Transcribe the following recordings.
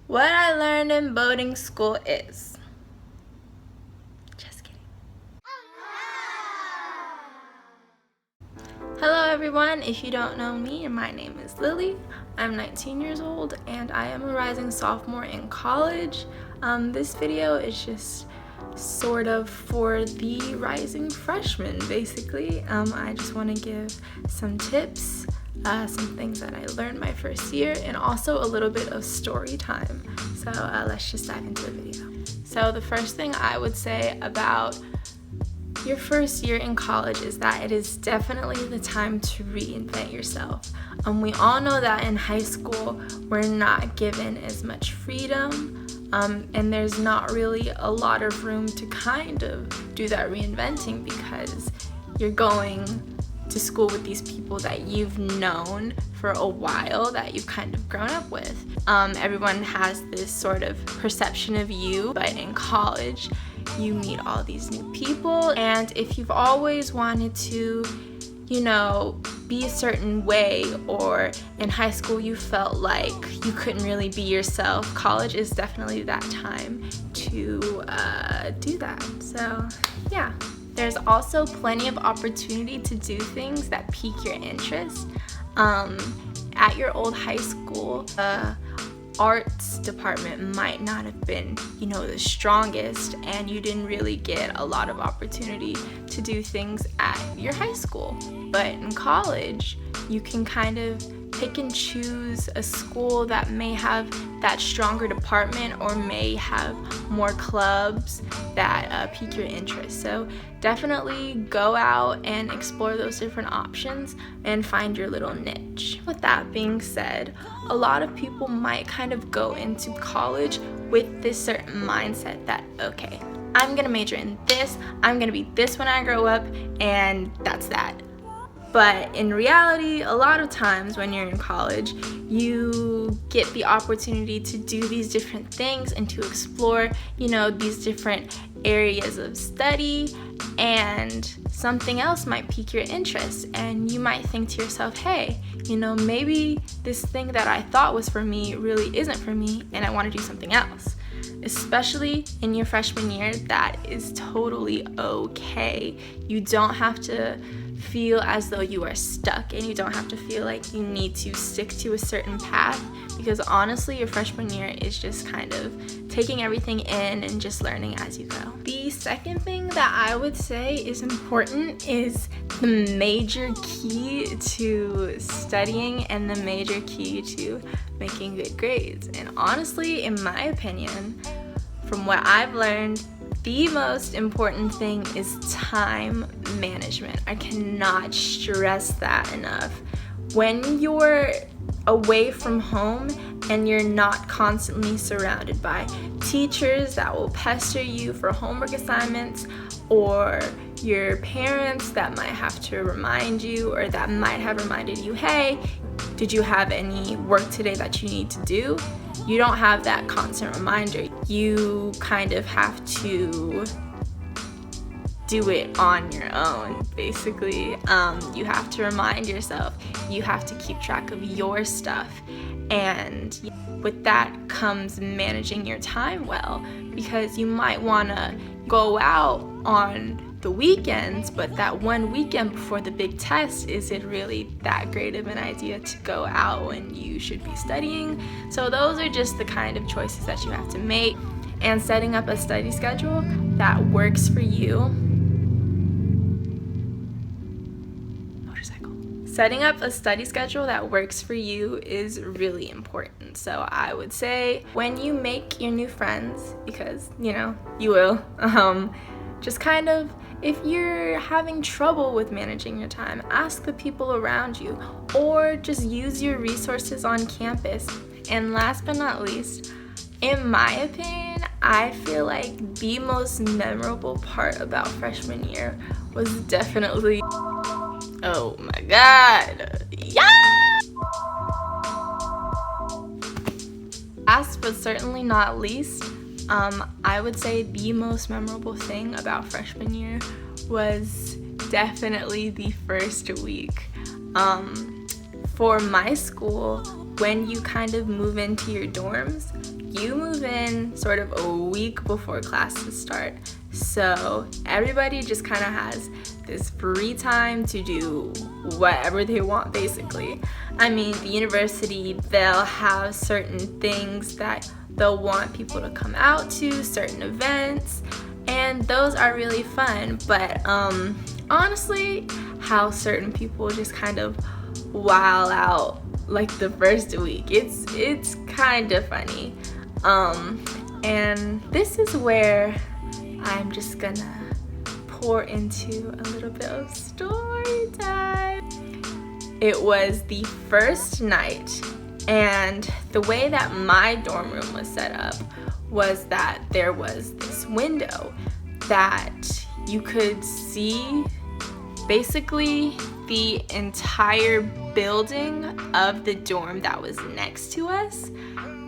What I learned in boarding school is... Just kidding. Hello everyone, if you don't know me, my name is Lily. I'm 19 years old and I am a rising sophomore in college. This video is just sort of for the rising freshmen, basically. I just want to give some tips, some things that I learned my first year, and also a little bit of story time. So let's just dive into the video. So the first thing I would say about your first year in college is that it is definitely the time to reinvent yourself. We all know that in high school we're not given as much freedom, and there's not really a lot of room to kind of do that reinventing because you're going to school with these people that you've known for a while, that you've kind of grown up with. Everyone has this sort of perception of you, but in college you meet all these new people, and if you've always wanted to, be a certain way, or in high school you felt like you couldn't really be yourself, college is definitely that time to do that. So yeah. There's also plenty of opportunity to do things that pique your interest. At your old high school, arts department might not have been, the strongest, and you didn't really get a lot of opportunity to do things at your high school. But in college, you can kind of pick and choose a school that may have that stronger department or may have more clubs that pique your interest. So definitely go out and explore those different options and find your little niche. With that being said, a lot of people might kind of go into college with this certain mindset that, okay, I'm gonna major in this, I'm gonna be this when I grow up, and that's that. But in reality, a lot of times when you're in college, you get the opportunity to do these different things and to explore, these different areas of study, and something else might pique your interest, and you might think to yourself, hey, maybe this thing that I thought was for me really isn't for me, and I want to do something else. Especially in your freshman year, that is totally okay. You don't have to feel as though you are stuck, and you don't have to feel like you need to stick to a certain path, because honestly your freshman year is just kind of taking everything in and just learning as you go. The second thing that I would say is important is the major key to studying and the major key to making good grades. And honestly, in my opinion, from what I've learned, the most important thing is time management. I cannot stress that enough. When you're away from home and you're not constantly surrounded by teachers that will pester you for homework assignments, or your parents that might have to remind you, or that might have reminded you, hey, did you have any work today that you need to do? You don't have that constant reminder. You kind of have to do it on your own, basically. You have to remind yourself. You have to keep track of your stuff. And with that comes managing your time well, because you might want to go out on the weekends, but that one weekend before the big test isn't really that great of an idea to go out when you should be studying. So those are just the kind of choices that you have to make, and setting up a study schedule that works for you. Setting up a study schedule that works for you is really important. So I would say when you make your new friends, because you will, just kind of, if you're having trouble with managing your time, ask the people around you, or just use your resources on campus. And last but not least, in my opinion, I feel like the most memorable part about freshman year was definitely, oh my god, yeah! Last but certainly not least, I would say the most memorable thing about freshman year was definitely the first week. For my school, when you kind of move into your dorms, you move in sort of a week before classes start. So everybody just kind of has this free time to do whatever they want, basically. I mean, the university, they'll have certain things that they'll want people to come out to, certain events, and those are really fun. But honestly, how certain people just kind of wow out like the first week, it's kind of funny. And this is where I'm just gonna pour into a little bit of story time. It was the first night, and the way that my dorm room was set up was that there was this window that you could see basically the entire building of the dorm that was next to us,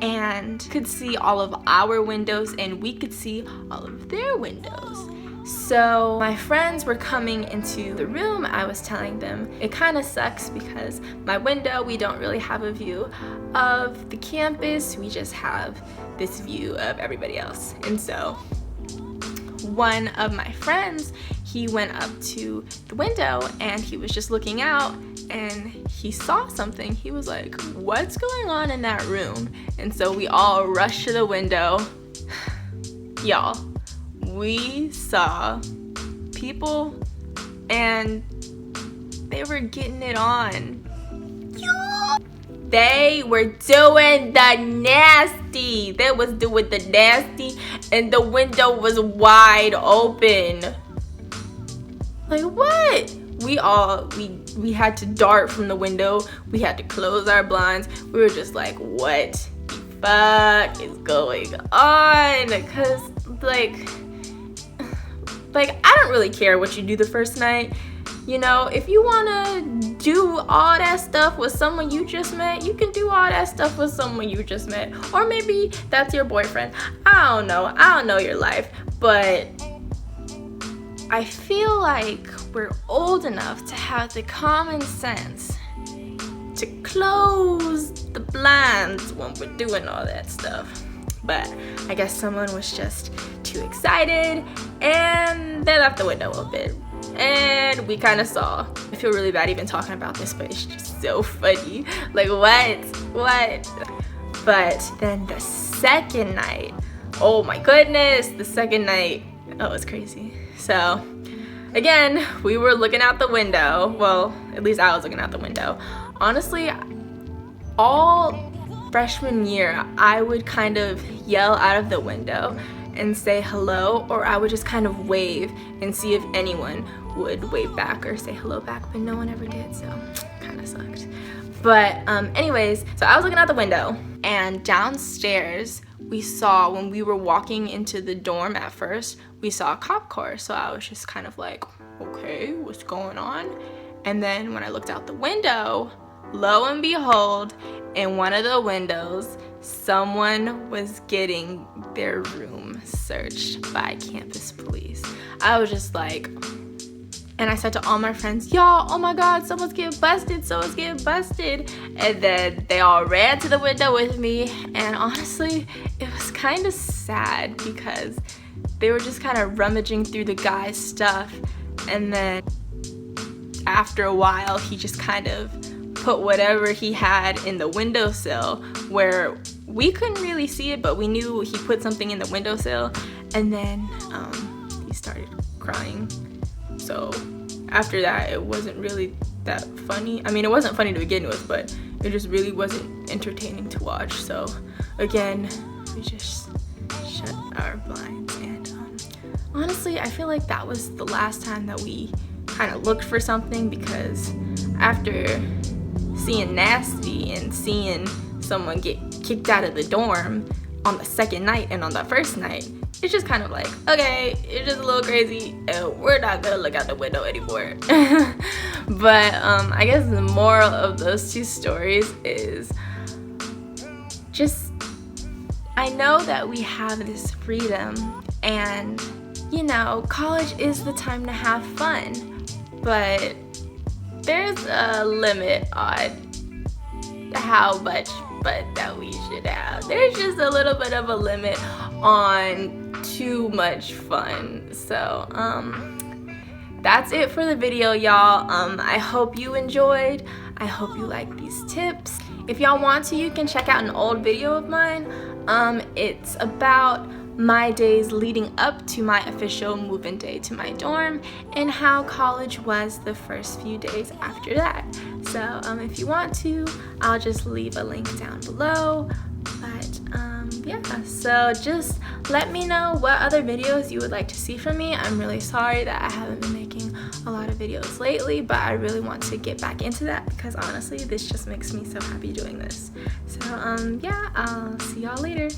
and could see all of our windows and we could see all of their windows. So my friends were coming into the room. I was telling them it kind of sucks because my window, we don't really have a view of the campus, we just have this view of everybody else. And so one of my friends, he went up to the window and he was just looking out and he saw something. He was like, "What's going on in that room?" And so we all rushed to the window. Y'all, we saw people and they were getting it on. They were doing the nasty. They was doing the nasty and the window was wide open. Like, what? We had to dart from the window. We had to close our blinds. We were just like, what the fuck is going on? Because like I don't really care what you do the first night. You know, if you wanna do all that stuff with someone you just met, you can do all that stuff with someone you just met. Or maybe that's your boyfriend. I don't know your life, but I feel like we're old enough to have the common sense to close the blinds when we're doing all that stuff. But I guess someone was just too excited and they left the window open. And we kind of saw. I feel really bad even talking about this, but it's just so funny. Like, what? But then the second night, oh my goodness, the second night, oh, it's crazy. So again, we were looking out the window. Well, at least I was looking out the window. Honestly, all freshman year, I would kind of yell out of the window and say hello, or I would just kind of wave and see if anyone would wave back or say hello back, but no one ever did, so kind of sucked. But anyways, so I was looking out the window, and downstairs we saw, when we were walking into the dorm at first, we saw a cop car. So I was just kind of like, okay, what's going on? And then when I looked out the window, lo and behold, in one of the windows, someone was getting their room searched by campus police. I was just like, and I said to all my friends, y'all, oh my God, someone's getting busted. And then they all ran to the window with me. And honestly, it was kind of sad because they were just kind of rummaging through the guy's stuff. And then after a while, he just kind of put whatever he had in the windowsill where we couldn't really see it, but we knew he put something in the windowsill. And then he started crying. So after that, it wasn't really that funny. I mean, it wasn't funny to begin with, but it just really wasn't entertaining to watch. So again, we just shut our blinds. And honestly, I feel like that was the last time that we kind of looked for something, because after seeing nasty and seeing someone get kicked out of the dorm on the second night and on the first night, it's just kind of like, okay, it's just a little crazy and we're not gonna look out the window anymore. But I guess the moral of those two stories is just, I know that we have this freedom, and you know, college is the time to have fun, but there's a limit on how much fun that we should have. There's just a little bit of a limit on too much fun. So that's it for the video, y'all. I hope you enjoyed. I hope you like these tips. If y'all want to, you can check out an old video of mine. It's about my days leading up to my official move-in day to my dorm and how college was the first few days after that. So if you want to, I'll just leave a link down below. But yeah, so just let me know what other videos you would like to see from me. I'm really sorry that I haven't been making a lot of videos lately, but I really want to get back into that because honestly, this just makes me so happy doing this. So yeah, I'll see y'all later.